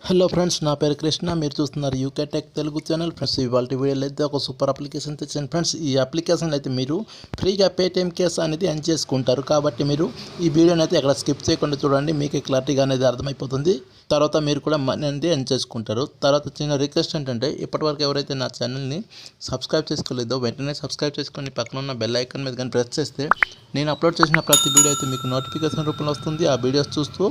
Hello friends, నా పేరు కృష్ణ. మీరు చూస్తున్నారు UK tech Telugu channel. Friends, ఇవాళ వీడియోలో అయితే ఒక సూపర్ అప్లికేషన్ తెచ్చాను ఫ్రెండ్స్. ఈ అప్లికేషన్ అయితే మీరు ఫ్రీగా పేటీఎం కేస్ అనేది ఎర్న్ చేసుకుంటారు. కాబట్టి మీరు ఈ వీడియోని అయితే ఎక్కడ స్కిప్ చేయకుండా చూడండి, మీకు క్లారిటీగా అనేది అర్థమైపోతుంది. తర్వాత మీరు కూడా మనీ అనేది ఎర్న్ చేసుకుంటారు. తర్వాత చిన్న రిక్వెస్ట్ ఏంటంటే, ఇప్పటివరకు ఎవరైతే నా ఛానల్ని సబ్స్క్రైబ్ చేసుకోలేదో వెంటనే సబ్స్క్రైబ్ చేసుకొని పక్కన ఉన్న బెల్ ఐకాన్ మీద కానీ ప్రెస్ చేస్తే నేను అప్లోడ్ చేసిన ప్రతి వీడియో అయితే మీకు నోటిఫికేషన్ రూపంలో వస్తుంది. ఆ వీడియోస్ చూస్తూ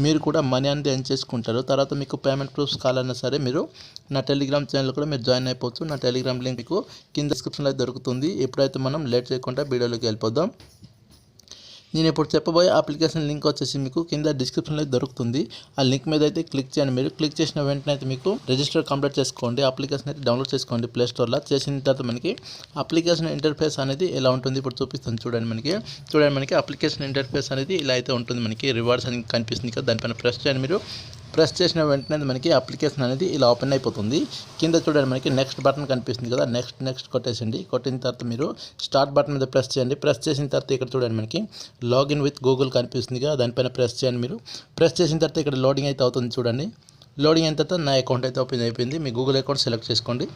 మీరు కూడా మనీ అనేది ఎర్న్ చేసుకుంటారు. తర్వాత మీకు పేమెంట్ ప్రూఫ్స్ కావాలన్నా సరే మీరు నా టెలిగ్రామ్ ఛానల్ కూడా మీరు జాయిన్ అయిపోవచ్చు. నా టెలిగ్రామ్ లింక్ మీకు కింద డిస్క్రిప్షన్లో దొరుకుతుంది. ఎప్పుడైతే మనం లేట్ చేయకుండా వీడియోలోకి వెళ్ళిపోదాం. నేను ఇప్పుడు చెప్పబోయే అప్లికేషన్ లింక్ వచ్చేసి మీకు కింద డిస్క్రిప్షన్లో దొరుకుతుంది. ఆ లింక్ మీద అయితే క్లిక్ చేయండి. మీరు క్లిక్ చేసిన వెంటనే అయితే మీకు రిజిస్టర్ కంప్లీట్ చేసుకోండి. అప్లికేషన్ అయితే డౌన్లోడ్ చేసుకోండి ప్లే స్టోర్లో. చేసిన తర్వాత మనకి అప్లికేషన్ ఇంటర్ఫేస్ అనేది ఎలా ఉంటుంది ఇప్పుడు చూపిస్తాను. చూడండి మనకి అప్లికేషన్ ఇంటర్ఫేస్ అనేది ఇలా అయితే ఉంటుంది. మనకి రివార్డ్స్ అని కనిపిస్తుంది కదా, దానిపైన ప్రెస్ చేయండి. మీరు ప్రెస్ చేసిన వెంటనే మనకి అప్లికేషన్ అనేది ఇలా ఓపెన్ అయిపోతుంది. కింద చూడండి మనకి నెక్స్ట్ బటన్ కనిపిస్తుంది కదా, నెక్స్ట్ కొట్టేసండి. కొట్టిన తర్వాత మీరు స్టార్ట్ బటన్ మీద ప్రెస్ చేయండి. ప్రెస్ చేసిన తర్వాత ఇక్కడ చూడండి మనకి లాగిన్ విత్ గూగుల్ కనిపిస్తుంది కదా, దానిపైన ప్రెస్ చేయండి. మీరు ప్రెస్ చేసిన తర్వాత ఇక్కడ లోడింగ్ అయితే అవుతుంది. చూడండి, లోడింగ్ అయిన తర్వాత నా అకౌంట్ అయితే ఓపెన్ అయిపోయింది. మీ గూగుల్ అకౌంట్ సెలెక్ట్ చేసుకోండి.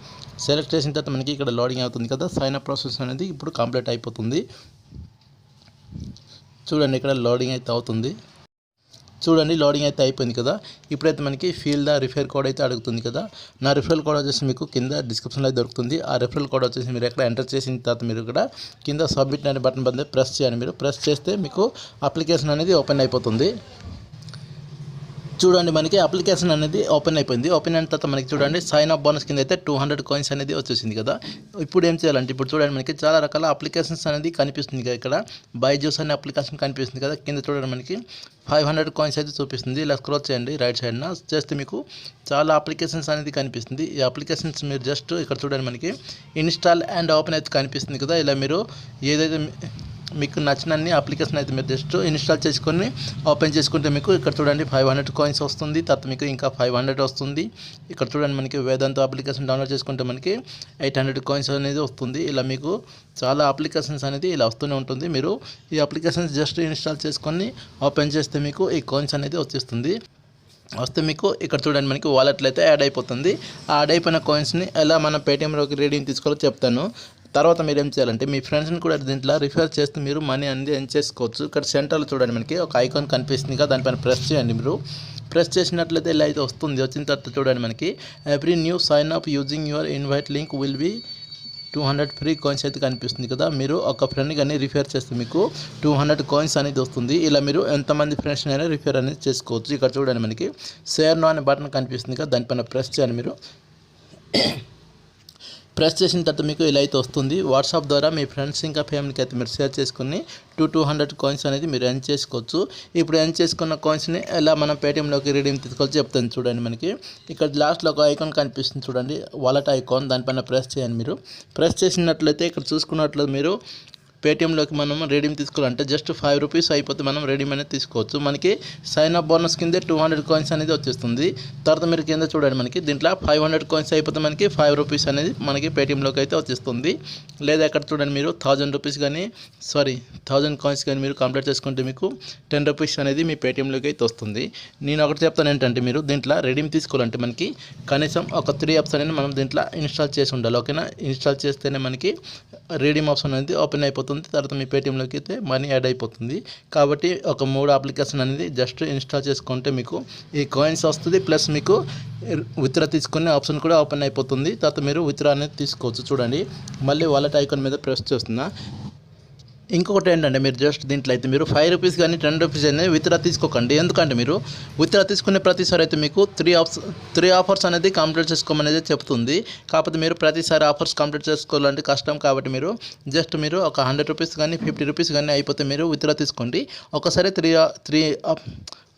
సెలెక్ట్ చేసిన తర్వాత మనకి ఇక్కడ లోడింగ్ అవుతుంది కదా, సైన్ అప్ ప్రాసెస్ అనేది ఇప్పుడు కంప్లీట్ అయిపోతుంది. చూడండి, ఇక్కడ లోడింగ్ అయితే అవుతుంది. చూడండి, లోడింగ్ అయితే అయిపోయింది కదా. ఇప్పుడైతే మనకి ఫీల్ ద రిఫర్ కోడ్ అయితే అడుగుతుంది కదా. నా రిఫరల్ కోడ్ వచ్చేసి మీకు కింద డిస్క్రిప్షన్లో దొరుకుతుంది. ఆ రిఫరల్ కోడ్ వచ్చేసి మీరు ఎక్కడ ఎంటర్ చేసిన తర్వాత మీరు ఇక్కడ కింద సబ్మిట్ అనే బటన్ మీద ప్రెస్ చేయండి. మీరు ప్రెస్ చేస్తే మీకు అప్లికేషన్ అనేది ఓపెన్ అయిపోతుంది. చూడండి, మనకి అప్లికేషన్ అనేది ఓపెన్ అయిపోయింది. ఓపెన్ అయిన తర్వాత మనకి చూడండి సైన్ అప్ బోనస్ కింద అయితే 200 కాయిన్స్ అనేది వచ్చేసింది కదా. ఇప్పుడు ఏం చేయాలంటే, ఇప్పుడు చూడండి మనకి చాలా రకాల అప్లికేషన్స్ అనేది కనిపిస్తుంది కదా. ఇక్కడ బైజూస్ అనే అప్లికేషన్ కనిపిస్తుంది కదా. కింద చూడండి మనకి 500 కాయిన్స్ అయితే చూపిస్తుంది. ఇలా స్క్రోల్ చేయండి రైట్ సైడ్న చేస్తే మీకు చాలా అప్లికేషన్స్ అనేది కనిపిస్తుంది. ఈ అప్లికేషన్స్ మీరు జస్ట్ ఇక్కడ చూడండి మనకి ఇన్స్టాల్ అండ్ ఓపెన్ అయితే కనిపిస్తుంది కదా. ఇలా మీరు ఏదైతే మీకు నచ్చిన అన్ని అప్లికేషన్ అయితే మీరు జస్ట్ ఇన్స్టాల్ చేసుకొని ఓపెన్ చేసుకుంటే మీకు ఇక్కడ చూడండి 500 కాయిన్స్ వస్తుంది. తర్వాత మీకు ఇంకా 500 వస్తుంది. ఇక్కడ చూడండి మనకి వేదాంత అప్లికేషన్ డౌన్లోడ్ చేసుకుంటే మనకి 800 కాయిన్స్ అనేది వస్తుంది. ఇలా మీకు చాలా అప్లికేషన్స్ అనేది ఇలా వస్తూనే ఉంటుంది. మీరు ఈ అప్లికేషన్స్ జస్ట్ ఇన్స్టాల్ చేసుకొని ఓపెన్ చేస్తే మీకు ఈ కాయిన్స్ అనేది వచ్చేస్తుంది. వస్తే మీకు ఇక్కడ చూడండి మనకి వాలెట్లో అయితే యాడ్ అయిపోతుంది. ఆ యాడ్ అయిపోయిన కాయిన్స్ని ఎలా మనం పేటీఎంలోకి రీడింగ్ తీసుకోవాలో చెప్తాను. తర్వాత మీరు ఏం చేయాలంటే మీ ఫ్రెండ్స్ని కూడా దీంట్లో రిఫర్ చేస్తూ మీరు మనీ అనేది ఎర్న్ చేసుకోవచ్చు. ఇక్కడ సెంటర్లో చూడండి మనకి ఒక ఐకాన్ కనిపిస్తుంది కదా, దానిపైన ప్రెస్ చేయండి. మీరు ప్రెస్ చేసినట్లయితే ఇలా అయితే వస్తుంది. వచ్చిన తర్వాత చూడండి మనకి every new sign up using your invite link will be 200 free coins అయితే కనిపిస్తుంది కదా. మీరు ఒక ఫ్రెండ్ కానీ రిఫర్ చేస్తే మీకు 200 కాయిన్స్ అనేది వస్తుంది. ఇలా మీరు ఎంతమంది ఫ్రెండ్స్ అయినా రిఫర్ అనేది చేసుకోవచ్చు. ఇక్కడ చూడండి మనకి షేర్ నో అనే బటన్ కనిపిస్తుంది కదా, దానిపైన ప్రెస్ చేయండి. మీరు ప్రెస్ చేసిన తర్వాత మీకు ఇలా అయితే వస్తుంది. వాట్సాప్ ద్వారా మీ ఫ్రెండ్స్ ఇంకా ఫ్యామిలీకి అయితే మీరు షేర్ చేసుకుని 200 కాయిన్స్ అనేది మీరు ఎర్న్ చేసుకోవచ్చు. ఇప్పుడు ఎర్న్ చేసుకున్న కాయిన్స్ని ఎలా మనం పేటీఎంలోకి రీడీమ్ తీసుకోవచ్చు చెప్తాను. చూడండి మనకి ఇక్కడ లాస్ట్లో ఒక ఐకాన్ కనిపిస్తుంది చూడండి, వాలెట్ ఐకాన్, దానిపైన ప్రెస్ చేయండి. మీరు ప్రెస్ చేసినట్లయితే ఇక్కడ చూసుకున్నట్లు మీరు పేటీఎంలోకి మనం రెడీమ్ తీసుకోవాలంటే జస్ట్ 5 రూపీస్ అయిపోతే మనం రెడీమ్ అనేది తీసుకోవచ్చు. మనకి సైన్ అప్ బోనస్ కింద 200 కాయిన్స్ అనేది వచ్చేస్తుంది. తర్వాత మీరు కింద చూడండి మనకి దీంట్లో 500 కాయిన్స్ అయిపోతే మనకి 5 రూపీస్ అనేది మనకి పేటీఎంలోకి అయితే వచ్చేస్తుంది. లేదా ఇక్కడ చూడండి మీరు 1000 రూపీస్ కానీ 1000 కాయిన్స్ కానీ మీరు కంప్లీట్ చేసుకుంటే మీకు 10 రూపీస్ అనేది మీ పేటీఎంలోకి అయితే వస్తుంది. నేను ఒకటి చెప్తాను ఏంటంటే, మీరు దీంట్లో రెడీమ్ తీసుకోవాలంటే మనకి కనీసం ఒక 3 యాప్స్ అనేది మనం దీంట్లో ఇన్స్టాల్ చేసి ఉండాలి. ఓకేనా, ఇన్స్టాల్ చేస్తేనే మనకి రెడీమ్ ఆప్షన్ అనేది ఓపెన్ అయిపోతుంది. తర్వాత మీ పేటీఎంలోకి అయితే మనీ యాడ్ అయిపోతుంది. కాబట్టి ఒక 3 అప్లికేషన్ అనేది జస్ట్ ఇన్స్టాల్ చేసుకుంటే మీకు ఈ కాయిన్స్ వస్తుంది. ప్లస్ మీకు విత్డ్రా తీసుకునే ఆప్షన్ కూడా ఓపెన్ అయిపోతుంది. తర్వాత మీరు విత్డ్రా అనేది తీసుకోవచ్చు. చూడండి, మళ్ళీ వాలెట్ ఐకాన్ మీద ప్రెస్ చేస్తున్నా. ఇంకొకటి ఏంటంటే, మీరు జస్ట్ దీంట్లో అయితే మీరు 5 రూపీస్ కానీ 10 రూపీస్ అనేది విత్డ్రా తీసుకోకండి. ఎందుకంటే మీరు విత్డ్రా తీసుకునే ప్రతిసారి అయితే మీకు 3 ఆఫర్స్ అనేది కంప్లీట్ చేసుకోమనేది చెప్తుంది. కాకపోతే మీరు ప్రతిసారి ఆఫర్స్ కంప్లీట్ చేసుకోవాలంటే కష్టం. కాబట్టి మీరు జస్ట్ మీరు ఒక 100 రూపీస్ కానీ 50 రూపీస్ కానీ అయిపోతే మీరు విత్డ్రా తీసుకోండి.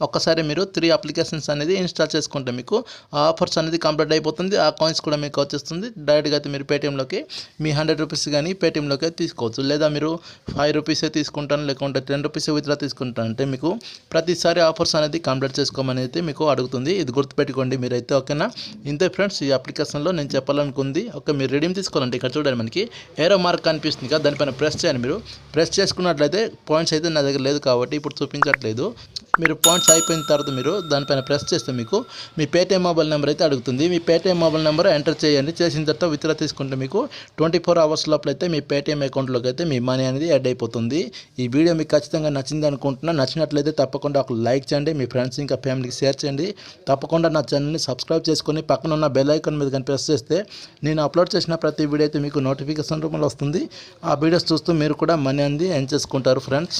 ఒక్కసారి మీరు 3 అప్లికేషన్స్ అనేది ఇన్స్టాల్ చేసుకుంటే మీకు ఆ ఆఫర్స్ అనేది కంప్లీట్ అయిపోతుంది. ఆ కాయిన్స్ కూడా మీకు వచ్చేస్తుంది. డైరెక్ట్గా అయితే మీరు పేటీఎంలోకి మీ 100 రూపీస్ కానీ పేటీఎంలోకి తీసుకోవచ్చు. లేదా మీరు 5 రూపీసే తీసుకుంటాను లేకుంటే 10 రూపీస్ విత్డ్రా తీసుకుంటాను అంటే మీకు ప్రతిసారి ఆఫర్స్ అనేది కంప్లీట్ చేసుకోమని అయితే మీకు అడుగుతుంది. ఇది గుర్తుపెట్టుకోండి మీరైతే. ఓకేనా, ఇంతే ఫ్రెండ్స్ ఈ అప్లికేషన్లో నేను చెప్పాలనుకుంది. మీరు రెడీమ్ తీసుకోవాలంటే ఇక్కడ చూడండి మనకి ఏరో మార్క్ కనిపిస్తుంది కదా, దానిపైన ప్రెస్ చేయండి. మీరు ప్రెస్ చేసుకున్నట్లయితే పాయింట్స్ అయితే నా దగ్గర లేదు కాబట్టి ఇప్పుడు చూపించట్లేదు. మీరు పాయింట్స్ అయిపోయిన తర్వాత మీరు దానిపైన ప్రెస్ చేస్తే మీకు మీ పేటీఎం మొబైల్ నెంబర్ అయితే అడుగుతుంది. మీ పేటీఎం మొబైల్ నెంబర్ ఎంటర్ చేయండి. చేసిన తర్వాత విత్డ్రా తీసుకుంటే మీకు 24 అవర్స్ లోపల అయితే మీ పేటీఎం అకౌంట్లోకి అయితే మీ మనీ అనేది యాడ్ అయిపోతుంది. ఈ వీడియో మీకు ఖచ్చితంగా నచ్చింది అనుకుంటున్నా. నచ్చినట్లయితే తప్పకుండా ఒక లైక్ చేయండి, మీ ఫ్రెండ్స్ ఇంకా ఫ్యామిలీకి షేర్ చేయండి. తప్పకుండా నా ఛానల్ని సబ్స్క్రైబ్ చేసుకొని పక్కన ఉన్న బెల్ ఐకాన్ మీద ప్రెస్ చేస్తే నేను అప్లోడ్ చేసిన ప్రతి వీడియో అయితే మీకు నోటిఫికేషన్ రూపంలో వస్తుంది. ఆ వీడియోస్ చూస్తూ మీరు కూడా మనీ అనేది ఎర్న్ చేసుకుంటారు ఫ్రెండ్స్.